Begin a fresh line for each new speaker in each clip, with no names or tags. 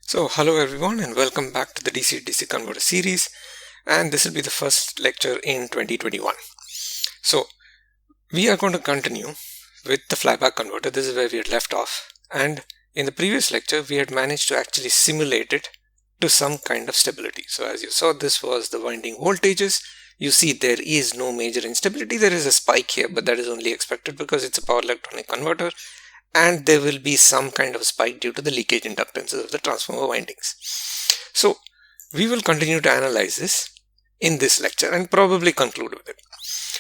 So hello everyone and welcome back to the DC-DC converter series, and this will be the first lecture in 2021. So we are going to continue with the flyback converter. This is where we had left off, and in the previous lecture we had managed to actually simulate it to some kind of stability. So as you saw, this was the winding voltages. You see there is no major instability. There is a spike here, but that is only expected because it's a power electronic converter, and there will be some kind of spike due to the leakage inductances of the transformer windings. So we will continue to analyze this in this lecture and probably conclude with it.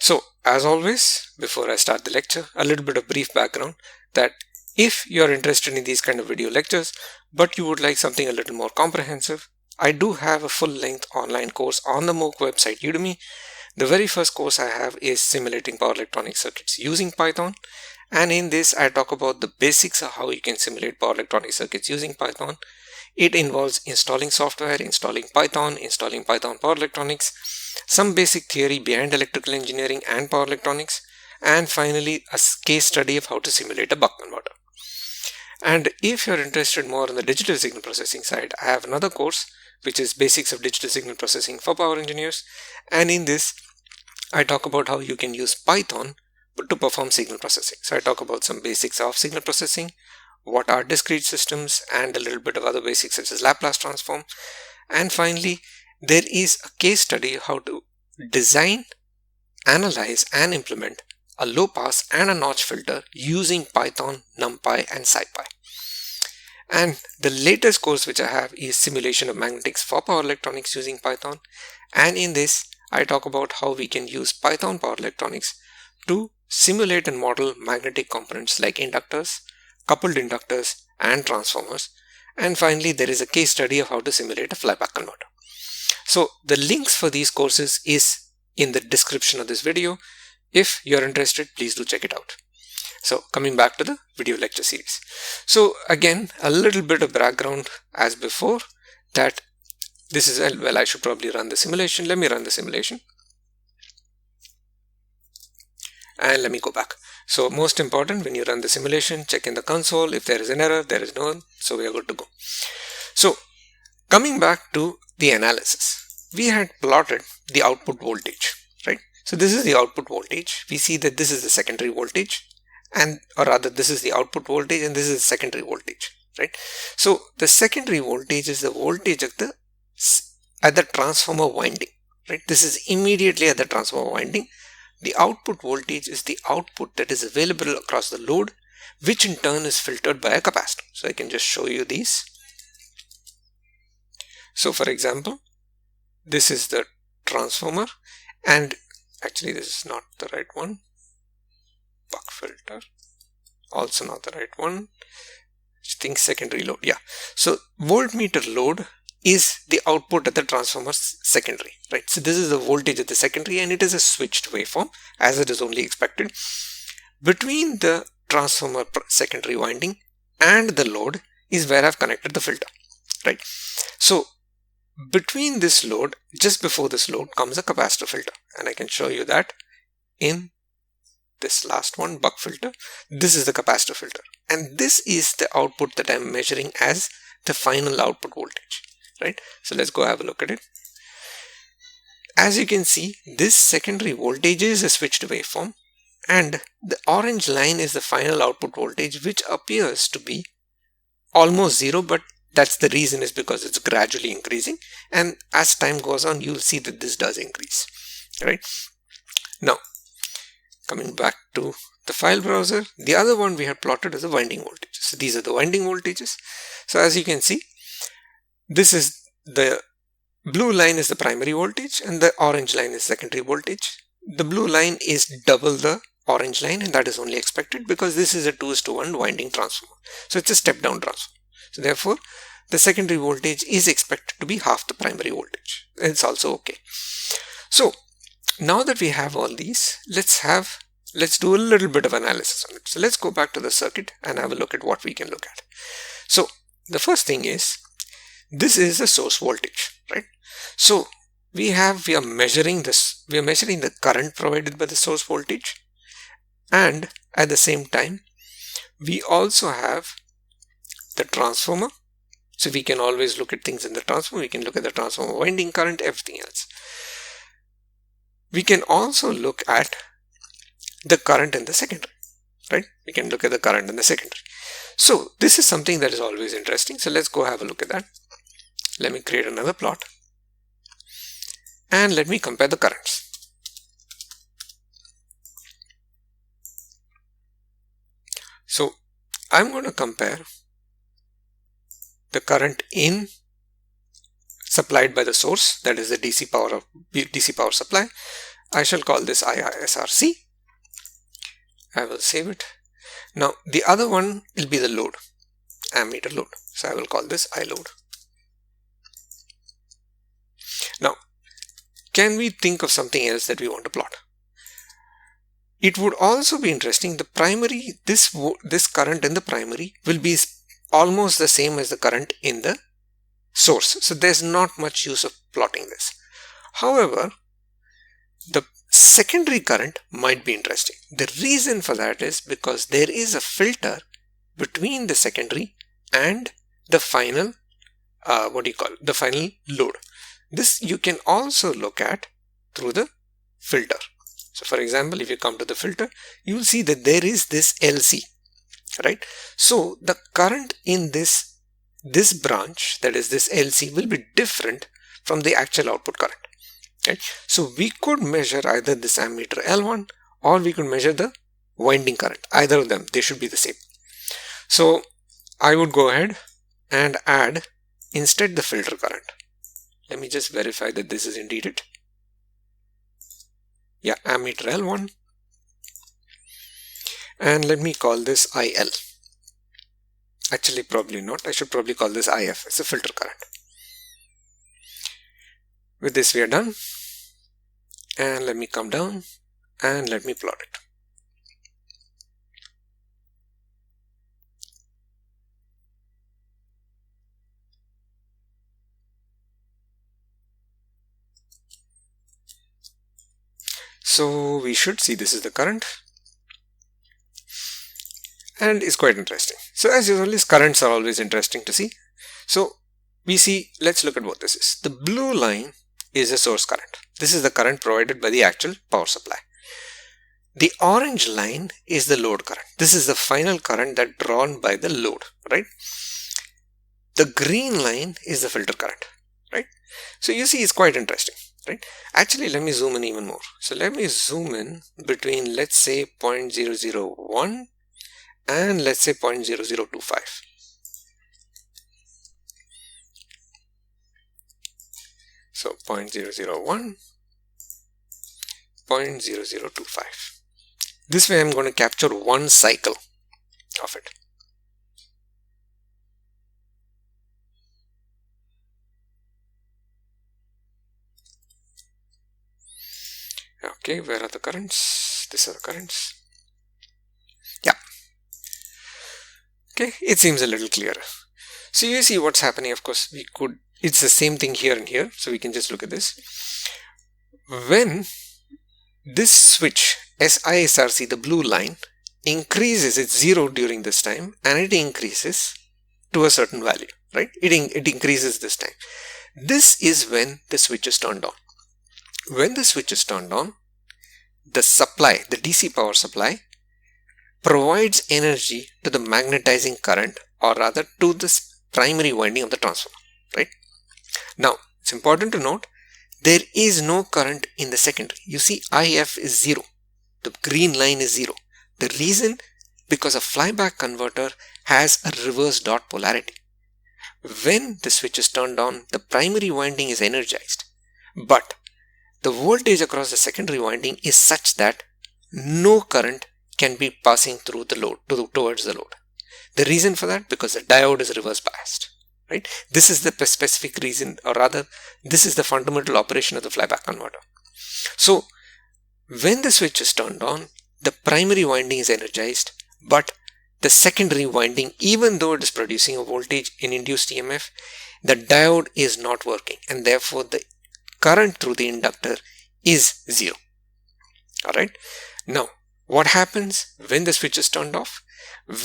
So as always, before I start the lecture, a little bit of brief background that if you're interested in these kind of video lectures but you would like something a little more comprehensive, I do have a full-length online course on the MOOC website Udemy. The very first course I have is simulating power electronic circuits using Python. And in this I talk about the basics of how you can simulate power electronic circuits using Python. It involves installing software, installing Python power electronics, some basic theory behind electrical engineering and power electronics, and finally a case study of how to simulate a buck converter. And if you're interested more on the digital signal processing side, I have another course which is basics of digital signal processing for power engineers, and in this I talk about how you can use Python to perform signal processing. So I talk about some basics of signal processing, what are discrete systems, and a little bit of other basics such as Laplace transform. And finally, there is a case study how to design, analyze, and implement a low pass and a notch filter using Python, NumPy, and SciPy. And the latest course which I have is simulation of magnetics for power electronics using Python. And in this, I talk about how we can use Python power electronics to simulate and model magnetic components like inductors, coupled inductors, and transformers. And finally, there is a case study of how to simulate a flyback converter. So the links for these courses is in the description of this video. If you're interested, please do check it out. So coming back to the video lecture series. So again, a little bit of background as before, that this is, well, I should probably run the simulation. Let me run the simulation. And let me go back. So most important, when you run the simulation, check in the console. If there is an error, there is none. So we are good to go. So coming back to the analysis, we had plotted the output voltage, right? So this is the output voltage. We see that this is the secondary voltage, and or rather this is the output voltage and this is the secondary voltage, right? So the secondary voltage is the voltage of at the transformer winding, right? This is immediately at the transformer winding. The output voltage is the output that is available across the load, which in turn is filtered by a capacitor. So I can just show you these. So for example, this is the transformer, and actually this is not the right one. Buck filter, also not the right one. I think secondary load, yeah. So voltmeter load is the output at the transformer's secondary, right? So this is the voltage at the secondary, and it is a switched waveform, as it is only expected. Between the transformer secondary winding and the load is where I've connected the filter, right? So between this load, just before this load, comes a capacitor filter, and I can show you that in this last one, buck filter. This is the capacitor filter, and this is the output that I'm measuring as the final output voltage, right? So let's go have a look at it. As you can see, this secondary voltage is a switched waveform, and the orange line is the final output voltage, which appears to be almost zero, but that's the reason is because it's gradually increasing, and as time goes on you'll see that this does increase, right? Now coming back to the file browser, the other one we had plotted is the winding voltages. So these are the winding voltages. So as you can see, this is the blue line is the primary voltage and the orange line is secondary voltage. The blue line is double the orange line, and that is only expected because this is a 2:1 winding transformer. So it's a step down transformer. So therefore the secondary voltage is expected to be half the primary voltage. It's also okay. So now that we have all these, let's do a little bit of analysis on it. So let's go back to the circuit and have a look at what we can look at. So the first thing is, this is the source voltage, right? So we are measuring the current provided by the source voltage, and at the same time we also have the transformer So we can always look at things in the transformer. We can look at the transformer winding current, everything else. We can also look at the current in the secondary, right? We can look at the current in the secondary. So this is something that is always interesting. So let's go have a look at that. Let me create another plot and let me compare the currents. So I'm going to compare the current in supplied by the source, that is the DC power supply. I shall call this IISRC. I will save it. Now the other one will be the load, ammeter load. So I will call this I load. Now, can we think of something else that we want to plot? It would also be interesting, the primary, this current in the primary will be almost the same as the current in the source. So there's not much use of plotting this. However, the secondary current might be interesting. The reason for that is because there is a filter between the secondary and the final, the final load. This you can also look at through the filter. So for example, if you come to the filter, you will see that there is this LC, right? So the current in this branch, that is this LC, will be different from the actual output current. Okay? So we could measure either this ammeter L1 or we could measure the winding current. Either of them, they should be the same. So I would go ahead and add instead the filter current. Let me just verify that this is indeed it. Yeah, ammeter L1. And let me call this IL. Actually, probably not. I should probably call this IF. It's a filter current. With this, we are done. And let me come down and let me plot it. So we should see this is the current, and it's quite interesting. So as usual, these currents are always interesting to see. So we see, let's look at what this is. The blue line is the source current. This is the current provided by the actual power supply. The orange line is the load current. This is the final current that drawn by the load, right? The green line is the filter current, right? So you see, it's quite interesting. Right? Actually, let me zoom in even more. So let me zoom in between, let's say, 0.001 and let's say 0.0025. So 0.001, 0.0025. This way I'm going to capture one cycle of it. Okay, where are the currents? These are the currents. Yeah. Okay, it seems a little clearer. So you see what's happening. Of course, it's the same thing here and here. So we can just look at this. When this switch, SISRC, the blue line, increases, it's 0 during this time, and it increases to a certain value, right? It increases this time. This is when the switch is turned on. When the switch is turned on, the supply, the DC power supply, provides energy to the magnetizing current, or rather to the primary winding of the transformer, right? Now, it's important to note, there is no current in the secondary. You see, IF is 0. The green line is 0. The reason, because a flyback converter has a reverse dot polarity. When the switch is turned on, the primary winding is energized, but the voltage across the secondary winding is such that no current can be passing through the load towards the load. The reason for that, because the diode is reverse biased, right? This is the specific reason, or rather, this is the fundamental operation of the flyback converter. So when the switch is turned on, the primary winding is energized, but the secondary winding, even though it is producing a voltage in induced EMF, the diode is not working, and therefore the current through the inductor is 0. Alright. Now, what happens when the switch is turned off?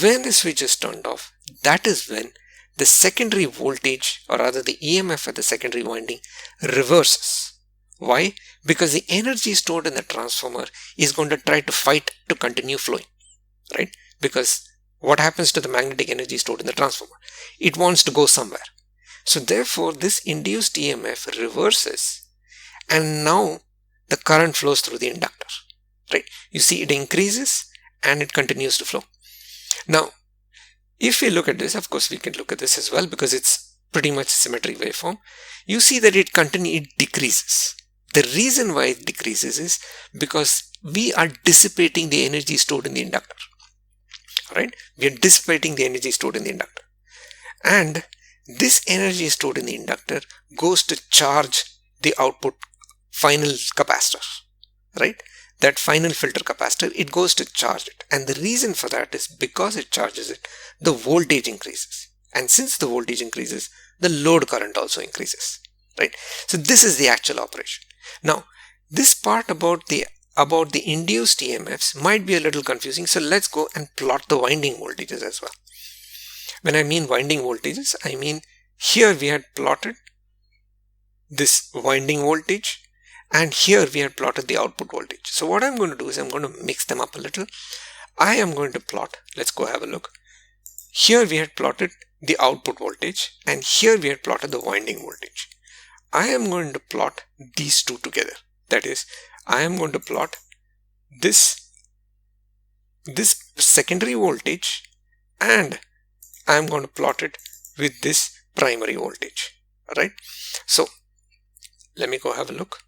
When the switch is turned off, that is when the secondary voltage, or rather the EMF at the secondary winding, reverses. Why? Because the energy stored in the transformer is going to try to fight to continue flowing, right? Because what happens to the magnetic energy stored in the transformer? It wants to go somewhere. So therefore, this induced EMF reverses, and now the current flows through the inductor, right? You see, it increases and it continues to flow. Now, if we look at this, of course we can look at this as well because it's pretty much symmetric waveform. You see that it decreases. The reason why it decreases is because we are dissipating the energy stored in the inductor, right? We are dissipating the energy stored in the inductor, and this energy stored in the inductor goes to charge the output final capacitor, right? That final filter capacitor, it goes to charge it, and the reason for that is because it charges it, the voltage increases, and since the voltage increases, the load current also increases, right? So this is the actual operation. Now, this part about the induced EMFs might be a little confusing, so let's go and plot the winding voltages as well. When I mean winding voltages, I mean here we had plotted this winding voltage, and here we had plotted the output voltage. So what I'm going to do is I'm going to mix them up a little. I am going to plot, let's go have a look. Here we had plotted the output voltage, and here we had plotted the winding voltage. I am going to plot these two together. That is, I am going to plot this secondary voltage, and I am going to plot it with this primary voltage. Alright, so let me go have a look.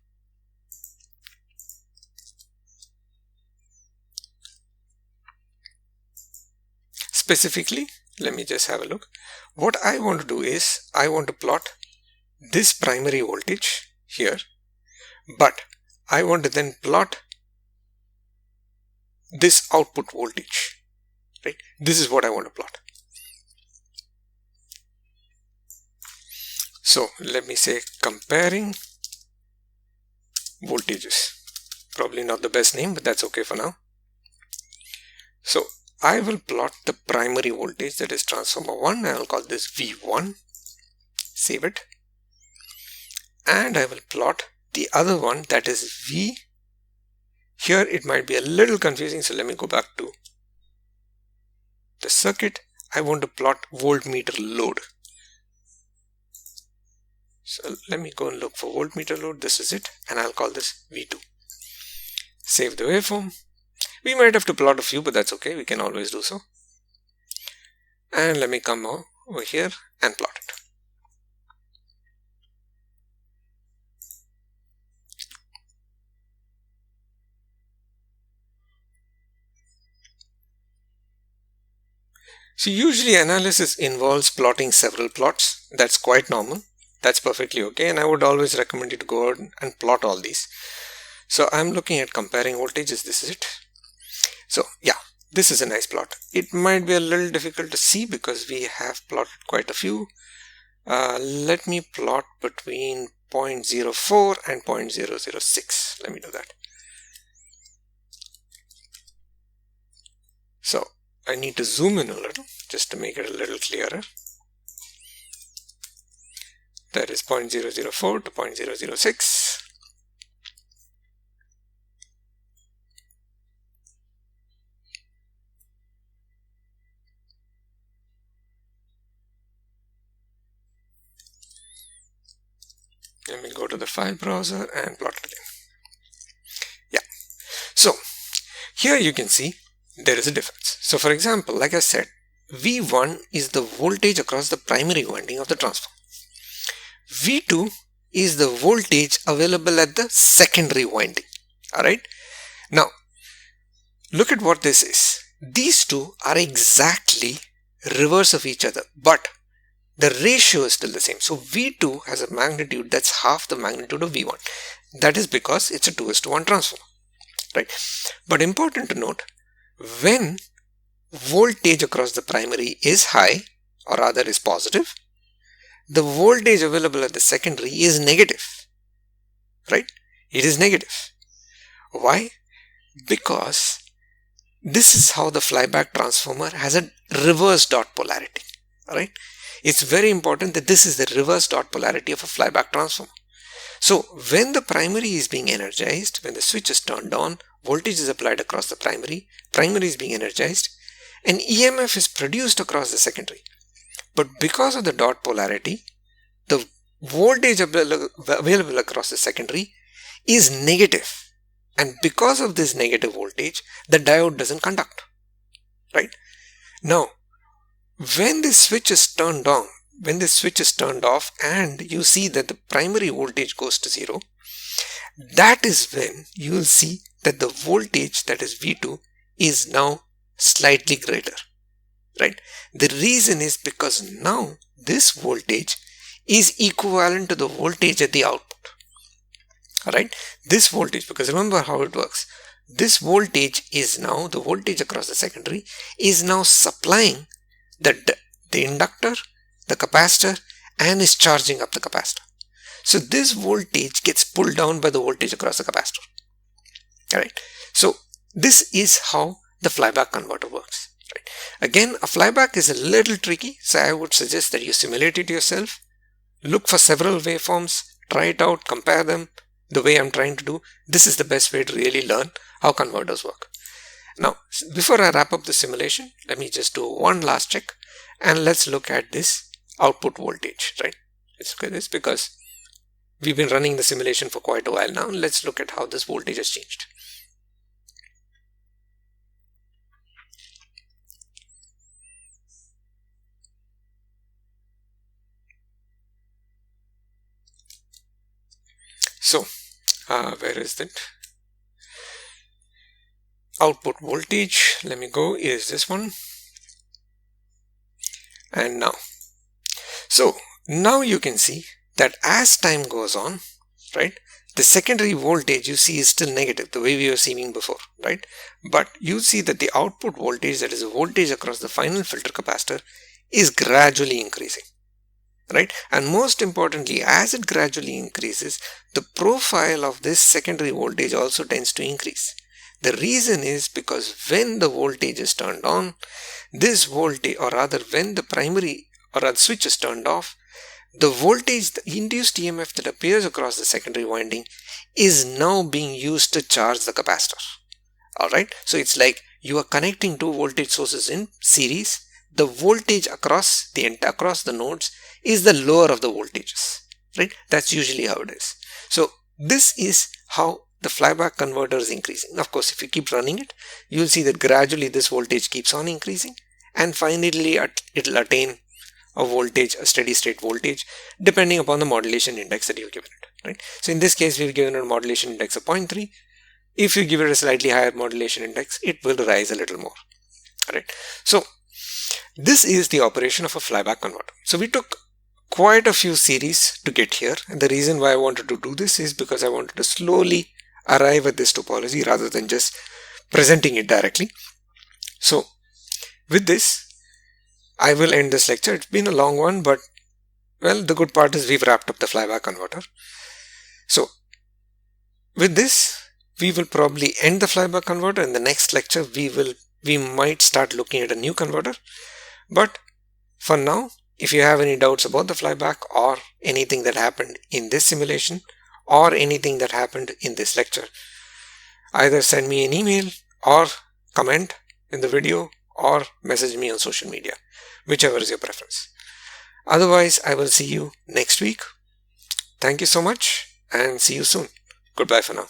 Specifically, let me just have a look. What I want to do is I want to plot this primary voltage here, but I want to then plot this output voltage, right? This is what I want to plot. So let me say comparing voltages. Probably not the best name, but that's okay for now. So I will plot the primary voltage, that is transformer 1. I will call this V1. Save it. And I will plot the other one, that is V. Here it might be a little confusing, so let me go back to the circuit. I want to plot voltmeter load. So let me go and look for voltmeter load. This is it, and I'll call this V2. Save the waveform. We might have to plot a few, but that's okay. We can always do so. And let me come over here and plot it. So usually analysis involves plotting several plots. That's quite normal. That's perfectly okay, and I would always recommend you to go out and plot all these. So I'm looking at comparing voltages. This is it. So yeah, this is a nice plot. It might be a little difficult to see because we have plotted quite a few. Let me plot between 0.04 and 0.006. Let me do that. So I need to zoom in a little just to make it a little clearer. That is 0.004 to 0.006. Let me go to the file browser and plot it again. Yeah. So here you can see there is a difference. So for example, like I said, V1 is the voltage across the primary winding of the transformer. V2 is the voltage available at the secondary winding. Alright. Now, look at what this is. These two are exactly reverse of each other, but the ratio is still the same. So V2 has a magnitude that's half the magnitude of V1. That is because it's a 2:1 transformer. Right. But important to note, when voltage across the primary is high, or rather is positive, the voltage available at the secondary is negative, right? It is negative. Why? Because this is how the flyback transformer has a reverse dot polarity, right? It's very important that this is the reverse dot polarity of a flyback transformer. So when the primary is being energized, when the switch is turned on, voltage is applied across the primary is being energized, and EMF is produced across the secondary. But because of the dot polarity, the voltage available across the secondary is negative. And because of this negative voltage, the diode doesn't conduct. Right? Now, when this switch is turned on, when this switch is turned off and you see that the primary voltage goes to 0, that is when you will see that the voltage, that is V2, is now slightly greater. Right? The reason is because now this voltage is equivalent to the voltage at the output. Alright? This voltage, because remember how it works. This voltage is now, the voltage across the secondary is now supplying the inductor, the capacitor, and is charging up the capacitor. So this voltage gets pulled down by the voltage across the capacitor. Alright? So this is how the flyback converter works. Right? Again, a flyback is a little tricky, so I would suggest that you simulate it yourself. Look for several waveforms, try it out, compare them the way I'm trying to do. This is the best way to really learn how converters work. Now, before I wrap up the simulation, let me just do one last check and let's look at this output voltage, right? Let's look at this because we've been running the simulation for quite a while now. Let's look at how this voltage has changed. So, where is that? Output voltage, let me go, is this one. And now, so now you can see that as time goes on, right, the secondary voltage you see is still negative, the way we were seeing before, right? But you see that the output voltage, that is the voltage across the final filter capacitor, is gradually increasing. Right? And most importantly, as it gradually increases, the profile of this secondary voltage also tends to increase. The reason is because when the voltage is turned on, this voltage, or rather when the primary or the switch is turned off, the voltage, the induced EMF that appears across the secondary winding is now being used to charge the capacitor. Alright, so it's like you are connecting two voltage sources in series. The voltage across the nodes is the lower of the voltages, right? That's usually how it is. So this is how the flyback converter is increasing. Of course, if you keep running it, you'll see that gradually this voltage keeps on increasing, and finally it'll attain a voltage, a steady state voltage, depending upon the modulation index that you've given it, right? So in this case, we've given it a modulation index of 0.3. If you give it a slightly higher modulation index, it will rise a little more, right? So this is the operation of a flyback converter. So we took quite a few series to get here, and the reason why I wanted to do this is because I wanted to slowly arrive at this topology rather than just presenting it directly. So with this, I will end this lecture. It's been a long one, but well, the good part is we've wrapped up the flyback converter. So with this, we will probably end the flyback converter. In the next lecture, we might start looking at a new converter. But for now, if you have any doubts about the flyback or anything that happened in this simulation or anything that happened in this lecture, either send me an email or comment in the video or message me on social media, whichever is your preference. Otherwise, I will see you next week. Thank you so much and see you soon. Goodbye for now.